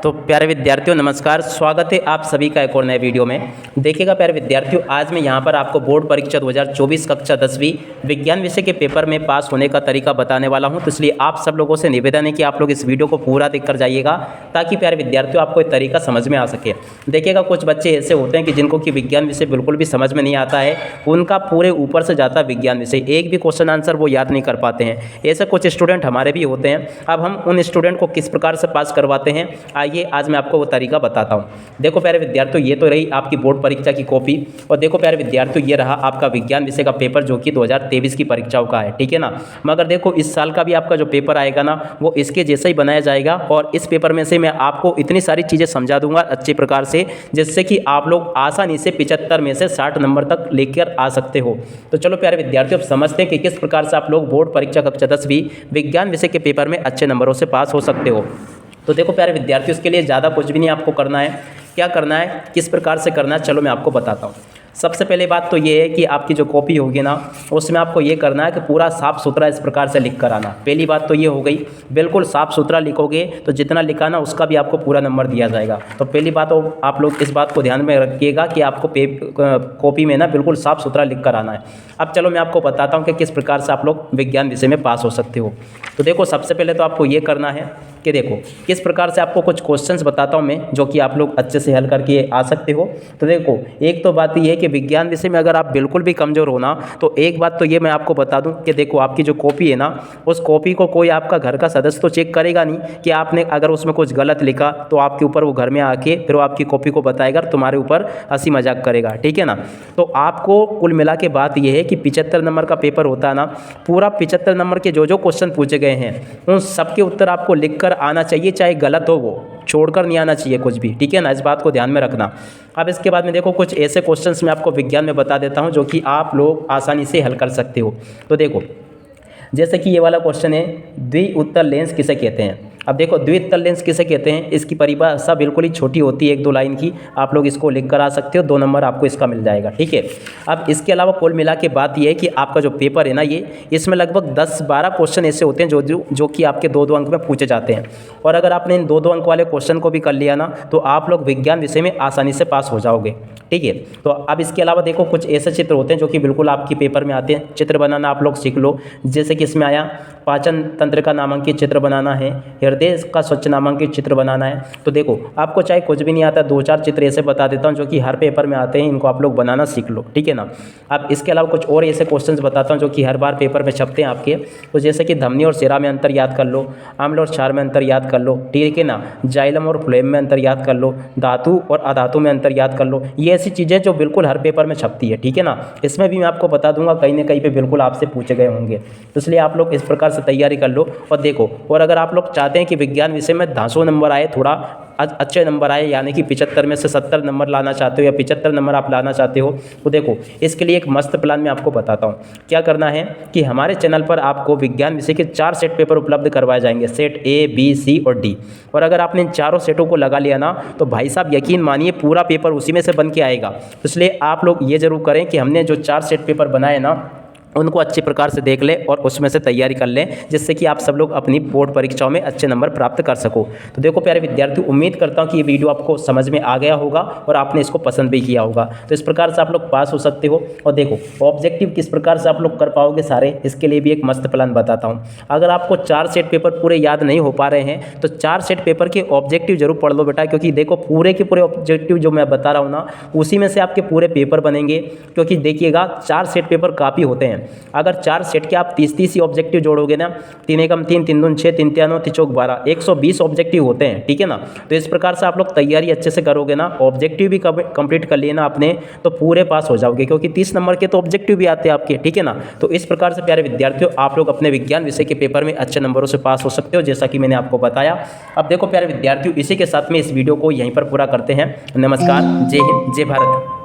तो प्यारे विद्यार्थियों नमस्कार, स्वागत है आप सभी का एक और नए वीडियो में। देखिएगा प्यारे विद्यार्थियों, आज मैं यहाँ पर आपको बोर्ड परीक्षा 2024 कक्षा 10वीं विज्ञान विषय के पेपर में पास होने का तरीका बताने वाला हूँ। तो इसलिए आप सब लोगों से निवेदन है कि आप लोग इस वीडियो को पूरा देखकर जाइएगा ताकि प्यारे विद्यार्थियों आपको एक तरीका समझ में आ सके। देखिएगा कुछ बच्चे ऐसे होते हैं कि जिनको कि विज्ञान विषय बिल्कुल भी समझ में नहीं आता है, उनका पूरे ऊपर से जाता विज्ञान विषय, एक भी क्वेश्चन आंसर वो याद नहीं कर पाते हैं। ऐसे कुछ स्टूडेंट हमारे भी होते हैं। अब हम उन स्टूडेंट को किस प्रकार से पास करवाते हैं, आइए आज मैं आपको वो तरीका बताता हूँ। देखो प्यारे विद्यार्थियों, ये तो रही आपकी बोर्ड परीक्षा की कॉपी, और देखो प्यारे विद्यार्थियों ये रहा आपका विज्ञान विषय का पेपर जो कि 2023 की परीक्षाओं का है, ठीक है ना। मगर देखो इस साल का भी आपका जो पेपर आएगा ना, वो इसके जैसा ही बनाया जाएगा, और इस पेपर में से मैं आपको इतनी सारी चीज़ें समझा दूंगा अच्छे प्रकार से, जिससे कि आप लोग आसानी से 75 में से 60 नंबर तक लेकर आ सकते हो। तो चलो प्यारे विद्यार्थियों, अब समझते हैं कि किस प्रकार से आप लोग बोर्ड परीक्षा कक्षा 10वीं विज्ञान विषय के पेपर में अच्छे नंबरों से पास हो सकते हो। तो देखो प्यारे विद्यार्थियों, इसके लिए ज़्यादा कुछ भी नहीं आपको करना है। क्या करना है, किस प्रकार से करना है, चलो मैं आपको बताता हूँ। सबसे पहले बात तो ये है कि आपकी जो कॉपी होगी ना, उसमें आपको ये करना है कि पूरा साफ़ सुथरा इस प्रकार से लिख कर आना। पहली बात तो ये हो गई, बिल्कुल साफ़ सुथरा लिखोगे तो जितना लिखा ना उसका भी आपको पूरा नंबर दिया जाएगा। तो पहली बात तो आप लोग इस बात को ध्यान में रखिएगा कि आपको कॉपी में ना बिल्कुल साफ़ सुथरा लिख कर आना है। अब चलो मैं आपको बताता हूँ कि किस प्रकार से आप लोग विज्ञान विषय में पास हो सकते हो। तो देखो सबसे पहले तो आपको ये करना है कि देखो किस प्रकार से आपको कुछ क्वेश्चंस बताता हूँ मैं, जो कि आप लोग अच्छे से हल करके आ सकते हो। तो देखो एक तो बात ये है कि विज्ञान विषय में अगर आप बिल्कुल भी कमज़ोर हो ना, तो एक बात तो ये मैं आपको बता दूं कि देखो आपकी जो कॉपी है ना, उस कॉपी को कोई आपका घर का सदस्य तो चेक करेगा नहीं कि आपने अगर उसमें कुछ गलत लिखा तो आपके ऊपर वो घर में आके फिर वो आपकी कॉपी को बताएगा, तुम्हारे ऊपर हंसी मजाक करेगा, ठीक है ना। तो आपको कुल मिला के बात ये है कि 75 नंबर का पेपर होता है ना, पूरा 75 नंबर के जो जो क्वेश्चन पूछे गए हैं उन सबके उत्तर आपको लिख कर आना चाहिए, चाहे गलत हो वो छोड़कर नहीं आना चाहिए कुछ भी, ठीक है ना। इस बात को ध्यान में रखना। अब इसके बाद में देखो कुछ ऐसे क्वेश्चंस मैं आपको विज्ञान में बता देता हूं जो कि आप लोग आसानी से हल कर सकते हो। तो देखो जैसे कि ये वाला क्वेश्चन है, द्विउत्तल लेंस किसे कहते हैं। अब देखो द्विउत्तल लेंस किसे कहते हैं, इसकी परिभाषा बिल्कुल ही छोटी होती है, 1-2 लाइन की। आप लोग इसको लिख कर आ सकते हो, 2 नंबर आपको इसका मिल जाएगा, ठीक है। अब इसके अलावा कुल मिला के बात ये है कि आपका जो पेपर है ना, ये इसमें लगभग 10-12 क्वेश्चन ऐसे होते हैं जो कि आपके 2-2 अंक में पूछे जाते हैं। और अगर आपने इन 2-2 अंक वाले क्वेश्चन को भी कर लिया ना, तो आप लोग विज्ञान विषय में आसानी से पास हो जाओगे, ठीक है। तो अब इसके अलावा देखो कुछ ऐसे चित्र होते हैं जो कि बिल्कुल आपके पेपर में आते हैं। चित्र बनाना आप लोग सीख लो, जैसे कि इसमें आया पाचन तंत्र का नामांकित चित्र बनाना है, हृदय का स्वच्छ नामांकित चित्र बनाना है। तो देखो आपको चाहे कुछ भी नहीं आता, 2-4 चित्र ऐसे बता देता हूँ जो कि हर पेपर में आते हैं, इनको आप लोग बनाना सीख लो, ठीक है ना। अब इसके अलावा कुछ और ऐसे क्वेश्चंस बताता हूँ जो कि हर बार पेपर में छपते हैं आपके। तो जैसे कि धमनी और सिरा में अंतर याद कर लो, अम्ल और क्षार में अंतर याद कर लो, ठीक है ना, जाइलम और फ्लोएम में अंतर याद कर लो, धातु और अधातु में अंतर याद कर लो। ये ऐसी चीज़ें जो बिल्कुल हर पेपर में छपती है, ठीक है ना। इसमें भी मैं आपको बता दूंगा, कहीं ना कहीं पे बिल्कुल आपसे पूछे गए होंगे, तो इसलिए आप लोग इस प्रकार से तैयारी कर लो। और देखो, और अगर आप लोग चाहते हैं कि विज्ञान विषय में 200 नंबर आए, थोड़ा अच्छे नंबर आए, यानी कि 75 में से 70 नंबर लाना चाहते हो या 75 नंबर आप लाना चाहते हो, तो देखो इसके लिए एक मस्त प्लान मैं आपको बताता हूँ। क्या करना है कि हमारे चैनल पर आपको विज्ञान विषय के 4 सेट पेपर उपलब्ध करवाए जाएंगे, सेट A, B, C और D। और अगर आपने इन चारों सेटों को लगा लिया ना, तो भाई साहब यकीन मानिए पूरा पेपर उसी में से बन के आएगा। तो इसलिए आप लोग ये जरूर करें कि हमने जो 4 सेट पेपर बनाए ना, उनको अच्छी प्रकार से देख ले और उसमें से तैयारी कर लें, जिससे कि आप सब लोग अपनी बोर्ड परीक्षाओं में अच्छे नंबर प्राप्त कर सको। तो देखो प्यारे विद्यार्थी, उम्मीद करता हूं कि ये वीडियो आपको समझ में आ गया होगा और आपने इसको पसंद भी किया होगा। तो इस प्रकार से आप लोग पास हो सकते हो। और देखो ऑब्जेक्टिव किस प्रकार से आप लोग कर पाओगे सारे, इसके लिए भी एक मस्त प्लान बताता हूँ। अगर आपको 4 सेट पेपर पूरे याद नहीं हो पा रहे हैं, तो 4 सेट पेपर के ऑब्जेक्टिव जरूर पढ़ लो बेटा, क्योंकि देखो पूरे के पूरे ऑब्जेक्टिव जो मैं बता रहा हूँ ना, उसी में से आपके पूरे पेपर बनेंगे। क्योंकि देखिएगा 4 सेट पेपर काफ़ी होते हैं। अगर 4 सेट के आप 30-30 ही ऑब्जेक्टिव जोड़ोगे ना, 3 एकम 3, 3 दून 6, 3 तिया 9, 3 चौक 12, 120 ऑब्जेक्टिव होते हैं, ठीक है ना। तो इस प्रकार से आप लोग तैयारी अच्छे से करोगे ना, ऑब्जेक्टिव भी कंप्लीट कर लिए ना आपने, तो पूरे पास हो जाओगे, क्योंकि 30 नंबर के तो ऑब्जेक्टिव भी आते हैं आपके, ठीक है ना। तो इस प्रकार से प्यारे विद्यार्थियों, आप लोग अपने विज्ञान विषय के पेपर में अच्छे नंबरों से पास हो सकते हो, जैसा कि मैंने आपको बताया। अब देखो प्यारे विद्यार्थियों, इसी के साथ में इस वीडियो को यहीं पर पूरा करते हैं। नमस्कार, जय हिंद, जय भारत।